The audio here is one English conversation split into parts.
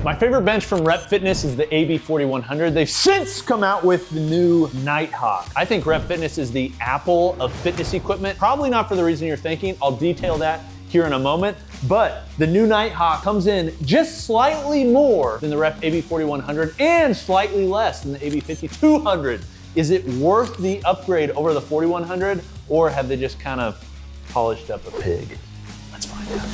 My favorite bench from Rep Fitness is the AB 4100. They've since come out with the new Nighthawk. I think Rep Fitness is the Apple of fitness equipment. Probably not for the reason you're thinking. I'll detail that here in a moment. But the new Nighthawk comes in just slightly more than the Rep AB 4100 and slightly less than the AB 5200. Is it worth the upgrade over the 4100, or have they just kind of polished up a pig? Let's find out.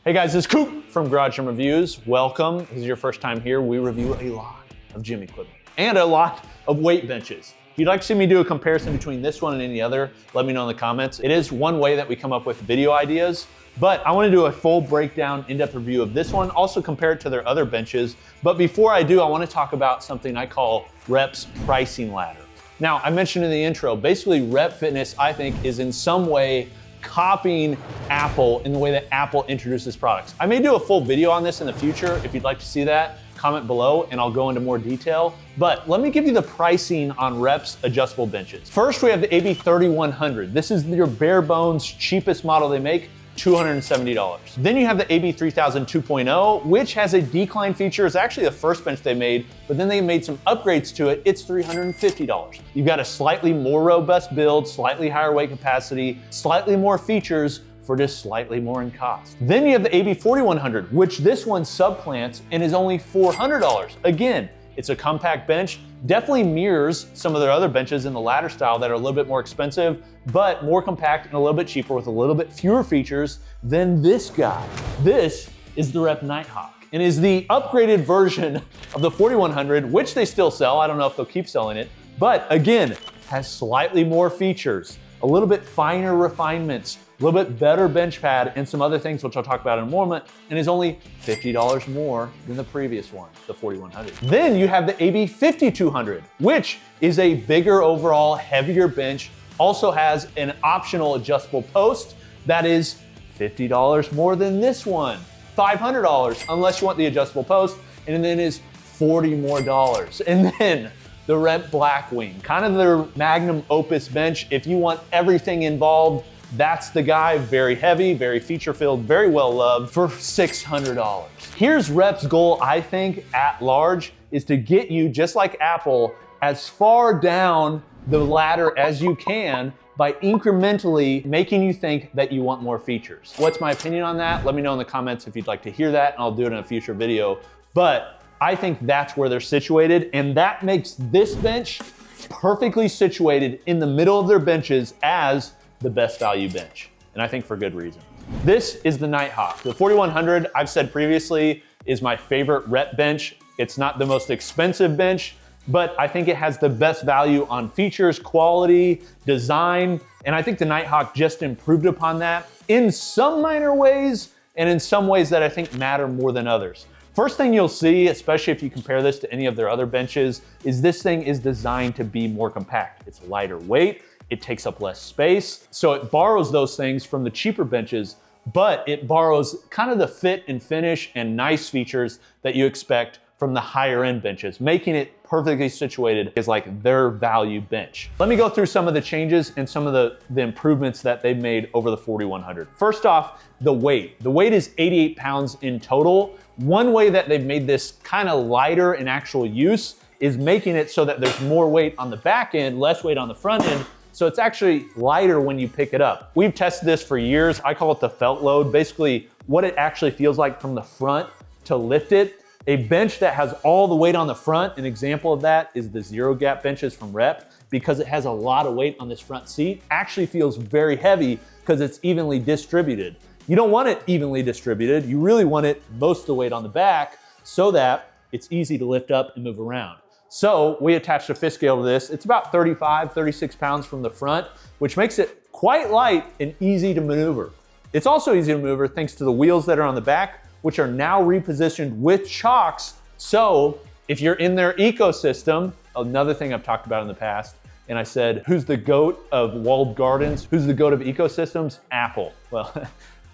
Hey guys, this is Coop from Garage Gym Reviews. Welcome. If this is your first time here, we review a lot of gym equipment and a lot of weight benches. If you'd like to see me do a comparison between this one and any other, let me know in the comments. It is one way that we come up with video ideas, but I want to do a full breakdown, in-depth review of this one, also compare it to their other benches. But before I do, I want to talk about something I call Rep's pricing ladder. Now, I mentioned in the intro, basically Rep Fitness, I think, is in some way copying Apple in the way that Apple introduces products. I may do a full video on this in the future. If you'd like to see that, comment below and I'll go into more detail. But let me give you the pricing on Rep's adjustable benches. First, we have the AB 3100. This is your bare bones cheapest model they make, $270. Then you have the AB 3000 2.0, which has a decline feature. It's actually the first bench they made, but then they made some upgrades to it. It's $350. You've got a slightly more robust build, slightly higher weight capacity, slightly more features for just slightly more in cost. Then you have the AB 4100, which this one subplants and is only $400. Again, it's a compact bench, definitely mirrors some of their other benches in the ladder style that are a little bit more expensive, but more compact and a little bit cheaper with a little bit fewer features than this guy. This is the Rep Nighthawk and is the upgraded version of the 4100, which they still sell. I don't know if they'll keep selling it, but again, has slightly more features, a little bit finer refinements, a little bit better bench pad, and some other things which I'll talk about in a moment, and is only $50 more than the previous one, the 4100. Then you have the AB 5200, which is a bigger overall, heavier bench, also has an optional adjustable post that is $50 more than this one, $500 unless you want the adjustable post, and then is $40 more. And then the Rep Blackwing, kind of their magnum opus bench. If you want everything involved, that's the guy, very heavy, very feature-filled, very well-loved for $600. Here's Rep's goal, I think, at large, is to get you, just like Apple, as far down the ladder as you can by incrementally making you think that you want more features. What's my opinion on that? Let me know in the comments if you'd like to hear that, and I'll do it in a future video. But I think that's where they're situated, and that makes this bench perfectly situated in the middle of their benches as the best value bench, and I think for good reason. This is the Nighthawk. The 4100, I've said previously, is my favorite Rep bench. It's not the most expensive bench, but I think it has the best value on features, quality, design, and I think the Nighthawk just improved upon that in some minor ways, and in some ways that I think matter more than others. First thing you'll see, especially if you compare this to any of their other benches, is this thing is designed to be more compact. It's lighter weight, it takes up less space, so it borrows those things from the cheaper benches, but it borrows kind of the fit and finish and nice features that you expect from the higher end benches, making it perfectly situated as like their value bench. Let me go through some of the changes and some of the improvements that they've made over the 4100. First off, the weight. The weight is 88 pounds in total. One way that they've made this kind of lighter in actual use is making it so that there's more weight on the back end, less weight on the front end, so it's actually lighter when you pick it up. We've tested this for years. I call it the felt load, basically what it actually feels like from the front to lift it. A bench that has all the weight on the front, an example of that is the zero gap benches from Rep, because it has a lot of weight on this front seat, actually feels very heavy because it's evenly distributed. You don't want it evenly distributed. You really want it most of the weight on the back so that it's easy to lift up and move around. So we attached a fifth scale to this. It's about 35, 36 pounds from the front, which makes it quite light and easy to maneuver. It's also easy to maneuver thanks to the wheels that are on the back, which are now repositioned with chocks. So if you're in their ecosystem, another thing I've talked about in the past, and I said, who's the GOAT of walled gardens? Who's the GOAT of ecosystems? Apple. Well,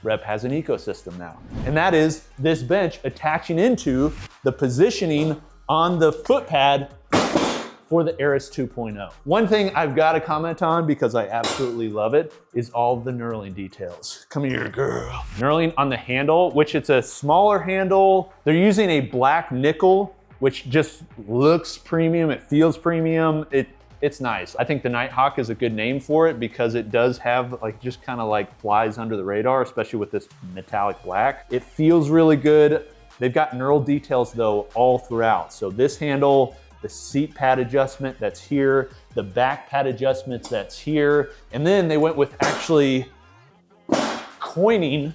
Rep has an ecosystem now. And that is this bench attaching into the positioning on the foot pad for the Eris 2.0. One thing I've got to comment on, because I absolutely love it, is all of the knurling details. Come here, girl. Knurling on the handle, which it's a smaller handle. They're using a black nickel, which just looks premium. It feels premium. It's nice. I think the Nighthawk is a good name for it because it does have like just kind of like flies under the radar, especially with this metallic black. It feels really good. They've got knurled details though all throughout. So this handle, the seat pad adjustment that's here, the back pad adjustments that's here, and then they went with actually coining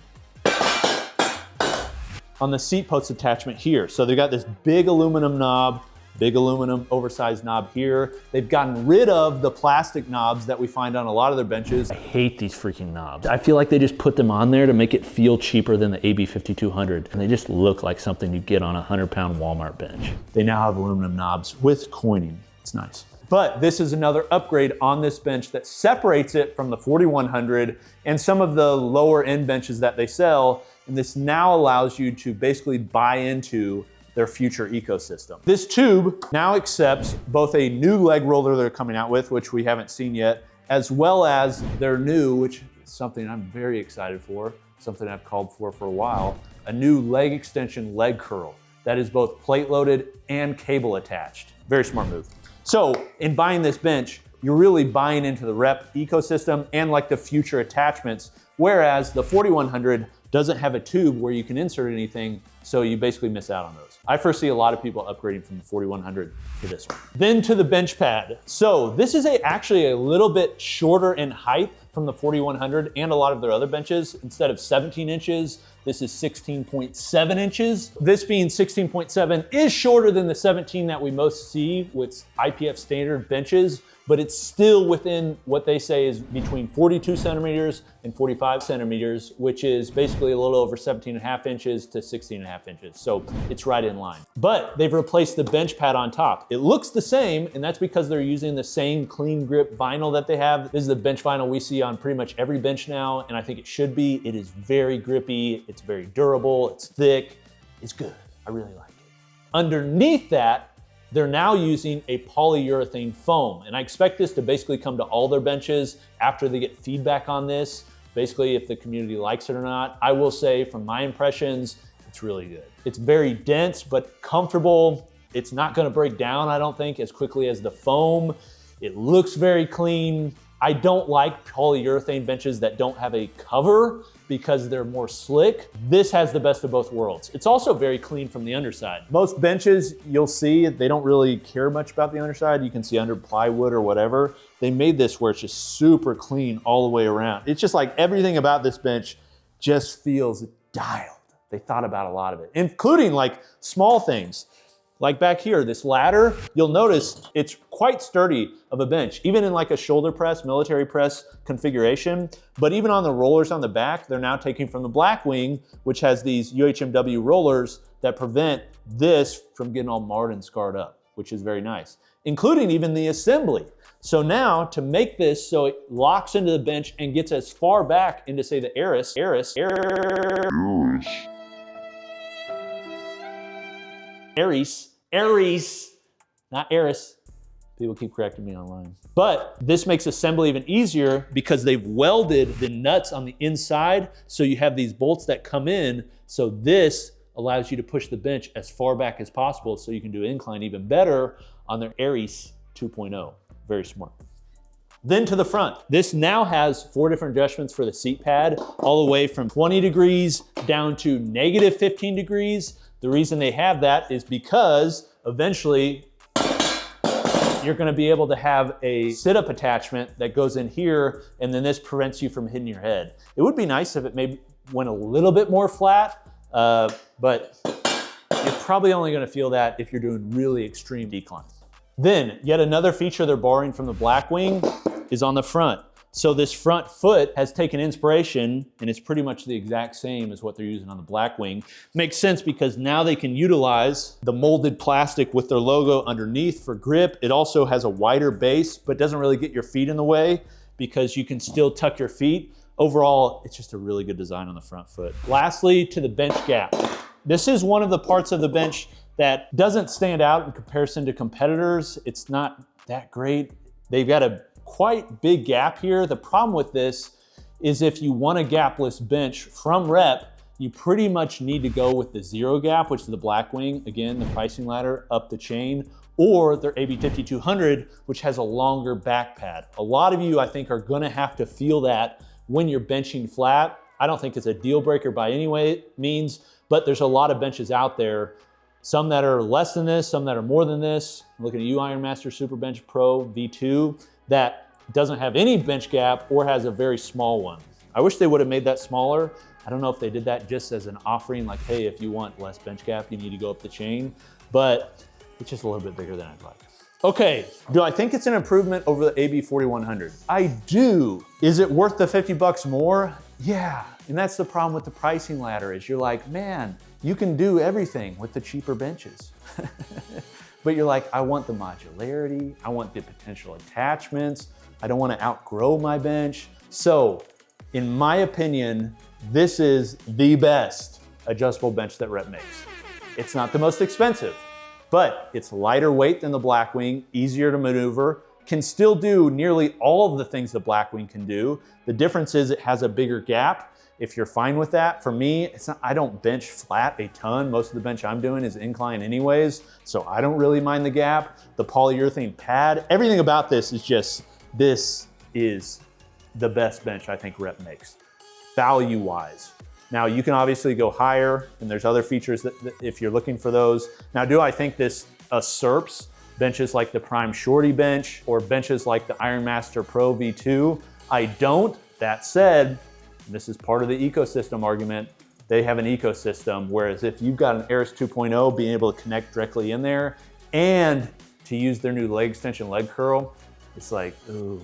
on the seat post attachment here. So they got this big aluminum knob, big aluminum oversized knob here. They've gotten rid of the plastic knobs that we find on a lot of their benches. I hate these freaking knobs. I feel like they just put them on there to make it feel cheaper than the AB 5200, and they just look like something you get on a 100-pound Walmart bench. They now have aluminum knobs with coining. It's nice. But this is another upgrade on this bench that separates it from the 4100 and some of the lower end benches that they sell, and this now allows you to basically buy into their future ecosystem. This tube now accepts both a new leg roller they're coming out with, which we haven't seen yet, as well as their new, which is something I'm very excited for, something I've called for a while, a new leg extension leg curl that is both plate loaded and cable attached. Very smart move. So in buying this bench, you're really buying into the REP ecosystem and like the future attachments, whereas the 4100 doesn't have a tube where you can insert anything, so you basically miss out on those. I first see a lot of people upgrading from the 4100 to this one. Then to the bench pad. So this is actually a little bit shorter in height from the 4100 and a lot of their other benches. Instead of 17 inches, this is 16.7 inches. This being 16.7 is shorter than the 17 that we most see with IPF standard benches, but it's still within what they say is between 42 centimeters and 45 centimeters, which is basically a little over 17.5 inches to 16.5 inches. So it's right in line. But they've replaced the bench pad on top. It looks the same, and that's because they're using the same clean grip vinyl that they have. This is the bench vinyl we see on pretty much every bench now, and I think it should be. It is very grippy, it's very durable, it's thick, it's good. I really like it. Underneath that, they're now using a polyurethane foam, and I expect this to basically come to all their benches after they get feedback on this, basically if the community likes it or not. I will say from my impressions, it's really good. It's very dense but comfortable. It's not gonna break down, I don't think, as quickly as the foam. It looks very clean. I don't like polyurethane benches that don't have a cover because they're more slick. This has the best of both worlds. It's also very clean from the underside. Most benches you'll see, they don't really care much about the underside. You can see under plywood or whatever. They made this where it's just super clean all the way around. It's just like everything about this bench just feels dialed. They thought about a lot of it, including like small things. Like back here, this ladder, you'll notice it's quite sturdy of a bench, even in like a shoulder press, military press configuration. But even on the rollers on the back, they're now taking from the Blackwing, which has these UHMW rollers that prevent this from getting all marred and scarred up, which is very nice, including even the assembly. So now to make this so it locks into the bench and gets as far back into say the Eris, not Eris. People keep correcting me online. But this makes assembly even easier because they've welded the nuts on the inside, so you have these bolts that come in, so this allows you to push the bench as far back as possible so you can do incline even better on their Eris 2.0. Very smart. Then to the front. This now has 4 different adjustments for the seat pad, all the way from 20 degrees down to negative 15 degrees. The reason they have that is because eventually you're gonna be able to have a sit-up attachment that goes in here, and then this prevents you from hitting your head. It would be nice if it maybe went a little bit more flat, but you're probably only gonna feel that if you're doing really extreme decline. Then, yet another feature they're borrowing from the Blackwing is on the front. So this front foot has taken inspiration, and it's pretty much the exact same as what they're using on the Blackwing. Makes sense because now they can utilize the molded plastic with their logo underneath for grip. It also has a wider base, but doesn't really get your feet in the way because you can still tuck your feet. Overall, it's just a really good design on the front foot. Lastly, to the bench gap. This is one of the parts of the bench that doesn't stand out in comparison to competitors. It's not that great. They've got a quite big gap here. The problem with this is if you want a gapless bench from REP, you pretty much need to go with the zero gap, which is the Blackwing, again, the pricing ladder up the chain, or their AB5200, which has a longer back pad. A lot of you, I think, are gonna have to feel that when you're benching flat. I don't think it's a deal breaker by any means, but there's a lot of benches out there, some that are less than this, some that are more than this. I'm looking at you, Ironmaster Super Bench Pro V2, that doesn't have any bench gap or has a very small one. I wish they would have made that smaller. I don't know if they did that just as an offering, like, hey, if you want less bench gap, you need to go up the chain, but it's just a little bit bigger than I'd like. Okay, do I think it's an improvement over the AB4100? I do. Is it worth the 50 bucks more? Yeah, and that's the problem with the pricing ladder is you're like, man, you can do everything with the cheaper benches. But you're like, I want the modularity, I want the potential attachments, I don't want to outgrow my bench. So, in my opinion, this is the best adjustable bench that REP makes. It's not the most expensive, but it's lighter weight than the Blackwing, easier to maneuver, can still do nearly all of the things the Blackwing can do. The difference is it has a bigger gap. If you're fine with that, for me, it's not, I don't bench flat a ton. Most of the bench I'm doing is incline anyways, so I don't really mind the gap. The polyurethane pad, everything about this is just, this is the best bench I think REP makes, value-wise. Now you can obviously go higher, and there's other features that if you're looking for those. Now, do I think this usurps benches like the Prime Shorty bench or benches like the Ironmaster Pro V2? I don't. That said, this is part of the ecosystem argument. They have an ecosystem, whereas if you've got an Aris 2.0 being able to connect directly in there and to use their new leg extension leg curl, it's like, ooh,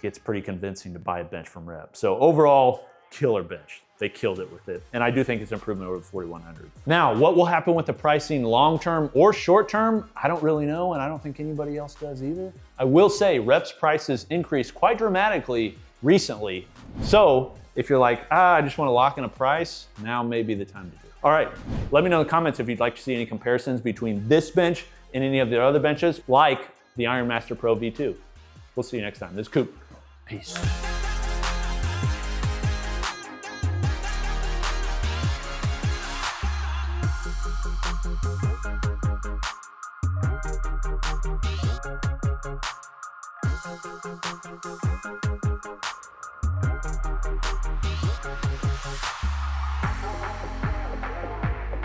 it's pretty convincing to buy a bench from REP. So overall, killer bench. They killed it with it. And I do think it's an improvement over the 4100. Now, what will happen with the pricing long-term or short-term? I don't really know, and I don't think anybody else does either. I will say REP's prices increased quite dramatically recently. So if you're like, I just want to lock in a price, now may be the time to do it. All right, let me know in the comments if you'd like to see any comparisons between this bench and any of the other benches, like the Ironmaster Pro V2. We'll see you next time. This is Coop. Peace.